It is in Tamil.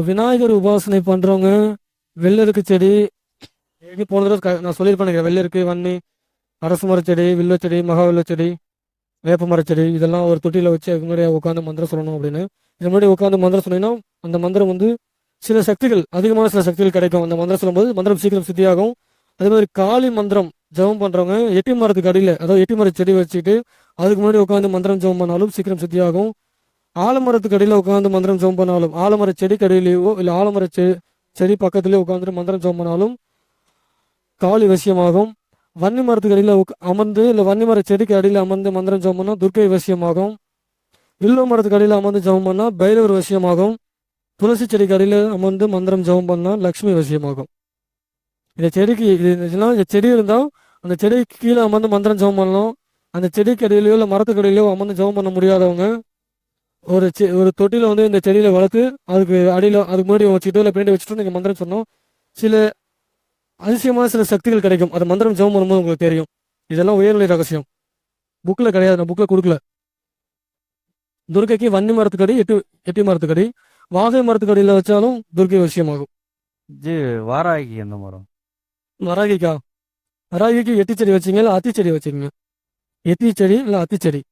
விநாயகர் உபாசனை பண்றவங்க வெள்ளருக்கு செடி போன தடவை நான் சொல்லியிருப்பேன். வெள்ளருக்கு, வன்னி, அரசு மரச்செடி, வில்வச்செடி, மகாவில்வச்செடி, வேப்ப மரச்செடி இதெல்லாம் ஒரு தொட்டியில் வச்சு அதுக்கு முன்னாடி உட்காந்து மந்திரம் சொல்லணும் அப்படின்னு. இது முன்னாடி உட்காந்து மந்திரம் சொன்னீங்கன்னா அந்த மந்திரம் வந்து சில சக்திகள், அதிகமான சில சக்திகள் கிடைக்கும். அந்த மந்திரம் சொல்லும்போது மந்திரம் சீக்கிரம் சித்தியாகும். அதே மாதிரி காளி மந்திரம் ஜெபம் பண்றவங்க எட்டி மரத்துக்கு அடியில், அதாவது எட்டி மர செடி வச்சுட்டு அதுக்கு முன்னாடி உட்காந்து மந்திரம் ஜெபம் பண்ணாலும் சீக்கிரம் சித்தியாகும். ஆலமரத்துக்கு அடியில் உட்காந்து மந்திரம் ஜெபம் பண்ணாலும், ஆலமர செடிக்கு அடியிலேயோ இல்லை ஆலமர செடி பக்கத்துலேயே உட்காந்துட்டு மந்திரம் ஜெபம் பண்ணாலும் காளி வசியமாகும். வன்னி மரத்துக்கு அடியில் அமர்ந்து இல்லை வன்னி மர செடிக்கு அடியில் அமர்ந்து மந்திரம் ஜெபம் பண்ணால் துர்க்கை வசியமாகும். வில்வ மரத்துக்கு அடியில் அமர்ந்து ஜெபம் பண்ணால் பைரவர் வசியமாகும். துளசி செடிக்கு அடியில் அமர்ந்து மந்திரம் ஜெபம் பண்ணால் லக்ஷ்மி வசியமாகும். இந்த செடிக்கு இந்த செடி இருந்தால் அந்த செடிக்கு கீழே அமர்ந்து மந்திரம் ஜெபம் பண்ணலாம். அந்த செடிக்கு அடியிலையோ இல்லை மரத்துக்கு அடியிலையோ அமர்ந்து ஜெபம் பண்ண முடியாதவங்க ஒரு தொட்டியில் வந்து இந்த செடியில் வளர்த்து அதுக்கு அடியில் அதுக்கு முன்னாடி வச்சுக்கிட்டோ இல்லை பின்னாடி வச்சுட்டோ நீங்கள் மந்திரம் சொன்னோம். சில அதிசயமான சில சக்திகள் கிடைக்கும். அது மந்திரம் ஜெபம் பண்ணும்போது உங்களுக்கு தெரியும். இதெல்லாம் உயர்நிலை ரகசியம், புக்கில் கிடையாது, நான் புக்கில் கொடுக்கல. துர்க்கைக்கு வன்னி மரத்துக்கடி, எட்டி மரத்துக்கடி, வாகை மரத்துக்கடியில் வச்சாலும் துர்க்கை விஷயமாகும். வாராகி எந்த மரம்? வராகிக்கா, வராகிக்கு எட்டி செடி வச்சிங்க இல்லை அத்தி செடி வச்சுக்கோங்க. எத்தி செடி இல்லை அத்தி செடி.